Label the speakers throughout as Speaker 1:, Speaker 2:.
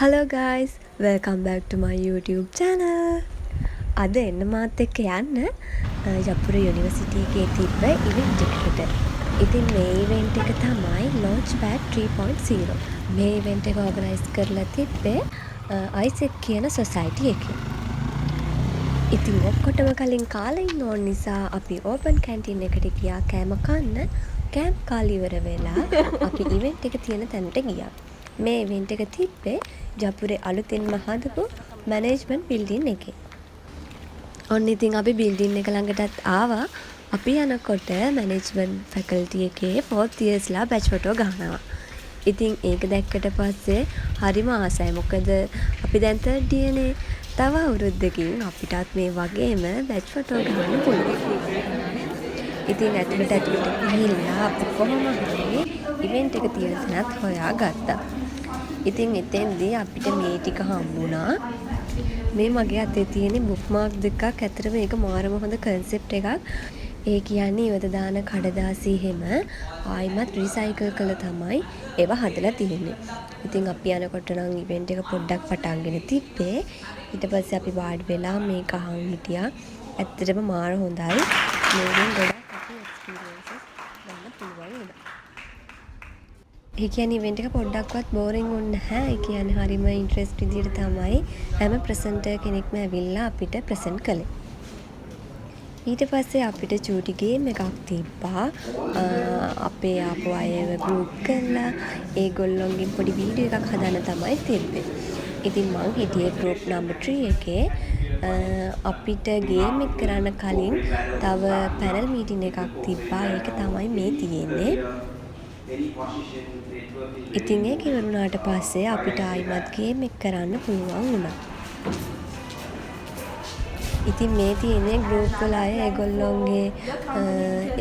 Speaker 1: Hello guys, welcome back to my YouTube channel. අද එන්න මාත් එක්ක යන්න යප්පුර යුනිවර්සිටි එකේ තිබ්බ ඉවෙන්ට් එකකට. ඉතින් මේ ඉවෙන්ට් එක තමයි Launchpad 3.0. මේ ඉවෙන්ට් එක ඕගනයිස් කරලා තිබ්බේ ISEC කියන සොසයිටි එකේ. ඉතින් ඔක්කොටම කලින් කාලා ඉන්න ඕන නිසා අපි ඕපන් කැන්ටින් එකට ගියා කෑම කන්න. කෑම කාලා ඉවර වෙලා අපි ඉවෙන්ට් එක තියෙන තැනට ගියා. මේ ඉවෙන්ට් එක තිබ්බේ ජපුරේ අලුතින්ම හදපු මැනේජ්මන්ට් බිල්ඩින් එකේ. ඔන්න ඉතින් අපි බිල්ඩින් එක ළඟටත් ආවා. අපි යනකොට මැනේජ්මන්ට් ෆැකල්ටි එකේ 4th yearsලා බැච් ෆොටෝ ගහනවා. ඉතින් ඒක දැක්කට පස්සේ හරිම ආසයි. මොකද අපි දැන් 3rd year නේ. තව අවුරුද්දකින් අපිටත් මේ වගේම බැච් ෆොටෝ ගහන්න පුළුවන්. ඉතින් ඇතුළට ගිහිල්ලා අපි කොහොම හරි ඉවෙන්ට් එක තියෙන තැනත් හොයාගත්තා. ඉතින් එතෙන්දී අපිට මේ ටික හම්බුණා. මේ මගේ අතේ තියෙන බුක්මාර්ක් දෙකක්. ඇත්තටම මේක මාරම හොඳ කන්සෙප්ට් එකක්. ඒ කියන්නේ ඉවත දාන කඩදාසි හැම ආයිමත් රීසයිකල් කළා තමයි ඒවා හදලා තියෙන්නේ. ඉතින් අපි යනකොට නම් ඉවෙන්ට් එක පොඩ්ඩක් පටන්ගෙන තිබ්බේ. ඊට පස්සේ අපි වාඩි වෙලා මේක අහන් හිටියා. ඇත්තටම මාර හොඳයි. මේකෙන් ගොඩක් අපි එක්ස්පීරියන්සස් ගන්න පුළුවන් වුණා. ඒ කියන්නේ ඉවෙන්ට් එක පොඩ්ඩක්වත් බෝරින් වුණේ නැහැ. ඒ කියන්නේ හරිම ඉන්ට්‍රෙස්ට් විදියට තමයි හැම ප්‍රසන්ටර් කෙනෙක්ම ඇවිල්ලා අපිට ප්‍රසන්ට් කළේ. ඊට පස්සේ අපිට චූටි ගේම් එකක් තිබ්බා. අපේ ආපු අයව ගෲප් කරලා ඒගොල්ලොන්ගෙන් පොඩි වීඩියෝ එකක් හදන්න තමයි තිබ්බේ. ඉතින් මං හිටියේ ගෲප් නම්බර් 3 එකේ. අපිට ගේම් එක කරන්න කලින් තව පැනල් මීටින් එකක් තිබ්බා. ඒක තමයි මේ තියෙන්නේ. ඉතින් ඒක ඉවරුණාට පස්සේ අපිට ආයිමත් ගේම් එක කරන්න පුළුවන් වුණා. ඉතින් මේ තියෙන්නේ ගෲප් වල අය ඒගොල්ලොන්ගේ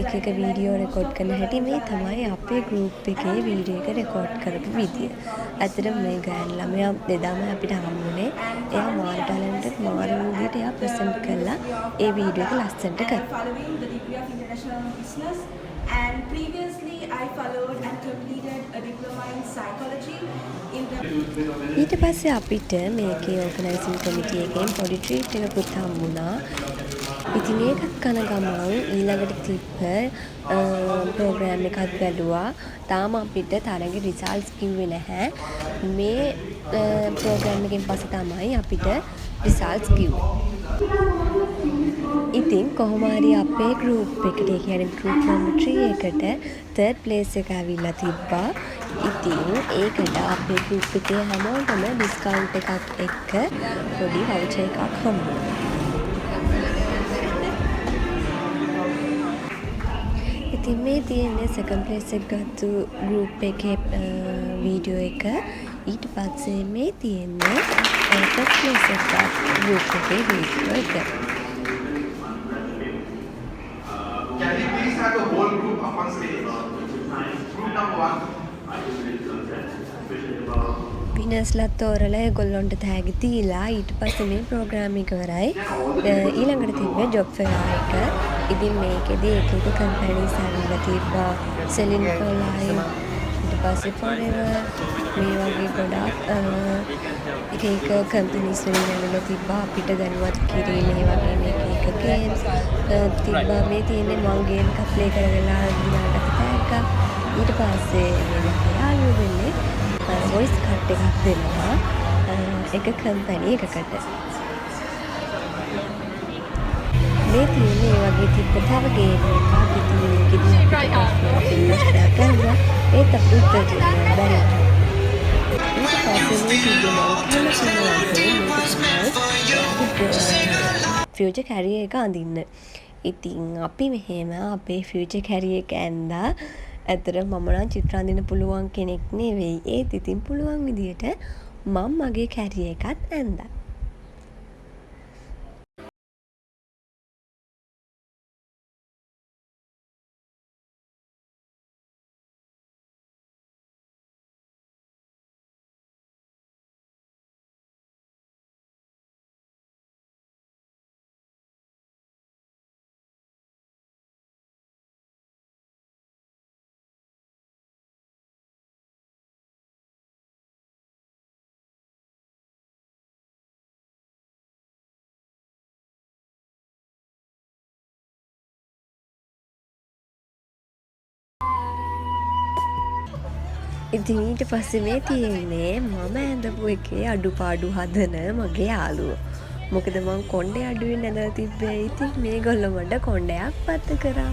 Speaker 1: එක වීඩියෝ රෙකෝඩ් කරන හැටි. මේ තමයි අපේ ගෲප් එකේ වීඩියෝ එක රෙකෝඩ් කරපු විදිය. ඇත්තටම මේ ගෑනු ළමයා දෙදාම අපිට හම්බුනේ. එයා මාර ටැලන්ටඩ් මාර විදියට එයා ප්‍රසන්ට් කළා. ඒ වීඩියෝ එක ලස්සනට කරා. And previously I followed and completed a diploma in psychology in the ඊට පස්සේ අපිට මේකේ ඕගනයිසින් කමිටි එකෙන් පොඩි ට්‍රීට් එකකුත් හම්බුණා. ඉතින් ඒකත් කන ගමන් ඊළඟට තිබ්බ ප්‍රෝග්‍රෑම් එකත් බැලුවා. තාම අපිට තරගේ රිසල්ට්ස් කිව්වේ නැහැ. මේ ප්‍රෝග්‍රෑම් එකෙන් පස්සේ තමයි අපිට රිසල්ට්ස් කිව්වේ. ඉතින් කොහොම හරි අපේ ගෲප් එකට, ඒ කියන්නේ ගෲප් නම්බර් 3 එකට 3rd place එක ඇවිල්ලා තිබ්බා. ඉතින් ඒකට අපේ ගෲප් එකේ හැමෝටම ඩිස්කවුන්ට් එකක් එක්ක පොඩි වවුචර් එකක් හම්බුණා. ඉතින් මේ තියෙන්නේ second place එක ගත්තු ගෲප් එකේ වීඩියෝ එක. ඊට පස්සේ මේ තියෙන්නේ first place එක ගත්තු ගෲප් එකේ වීඩියෝ එක.
Speaker 2: Can we please have the whole group up on stage? Group number 1.
Speaker 1: විනස්ලත් තෝරලා ඒගොල්ලොන්ට තෑගි දීලා ඊට පස්සේ මේ ප්‍රෝග්‍රෑම් එක ඉවරයි. ඊළඟට තිබ්බේ ජොබ් ෆෙයාර් එක. ඉතින් මේකෙදී එක කම්පැනිස් ඇවිල්ලා තිබ්බා. සෙලින් ෆෝ ලයිෆ්, ඊට පස්සේ ෆොරෙවර්, මේ වගේ ගොඩක් එක කම්පැනිස් වලින් ඇවිල්ලා තිබ්බා. අපිට දැනුවත් කිරීම මේ වගේ මේක ගේම්ස් තිබ්බා. මේ තියෙන්නේ මං ගේම් එකක් ප්ලේ කරලා ගියාට තෑග්ගා. ඊට පස්සේ මේ යාළුවෝ වෙන්නේ වොයිස් කට් එකක් දෙනවා එක කම්පැනි එකකට. මේ තියෙන්නේ ඒ වගේ තිබ්බ තව ගේම් එකක්. ඉතින් මේකෙදී අපිට කරනවා ඒත් අපිට උත්තර දෙන්න බැරි. ඊට පස්සේ මේ ෆියුචර් කැරියර් එක අඳින්න. ඉතින් අපි මෙහෙම අපේ ෆියුචර් කැරියර් එක ඇඳලා ඇත්තට මම නම් චිත්‍ර අඳින්න පුළුවන් කෙනෙක් නෙවෙයි. ඒත් ඉතින් පුළුවන් විදියට මම මගේ කැරියර් එකත් ඇඳලා. ඉතින් ඊට පස්සේ මේ තියෙන්නේ මම ඇඳපු එකේ අඩුපාඩු හදන මගේ යාළුවෝ. මොකද මං කොණ්ඩේ අඩුවෙන් ඇඳලා තිබ්බේ. ඉතින් මේගොල්ලෝ මට කොණ්ඩයක් පත්තු කරා.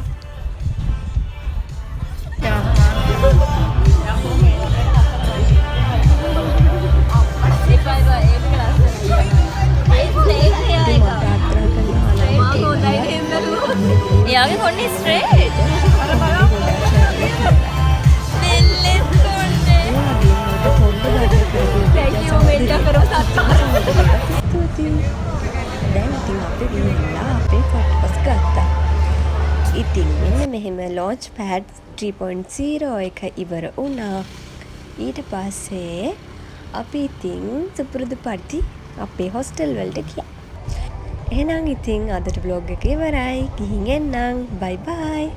Speaker 3: එයාගේ කොණ්ඩේ ස්ට්‍රේට්. අර බලන්න. දෙල්ලෙත් කොණ්ඩේ. Thank you මෙන්ට කරපු
Speaker 1: ස්තුතියි. දැන් ඉතින් අපි ගිහිල්ලා අපේ ෆොටෝස් ගත්තා. ඉතින් මෙන්න මෙහෙම Launchpad 3.0 එක ඉවර වුණා. ඊට පස්සේ අපි ඉතින් සුපුරුදු පරිදි අපේ හොස්ටල් වලට ගියා. එහෙනම් ඉතින් අදට vlog එක ඉවරයි. ගිහින් එන්නම්. bye bye.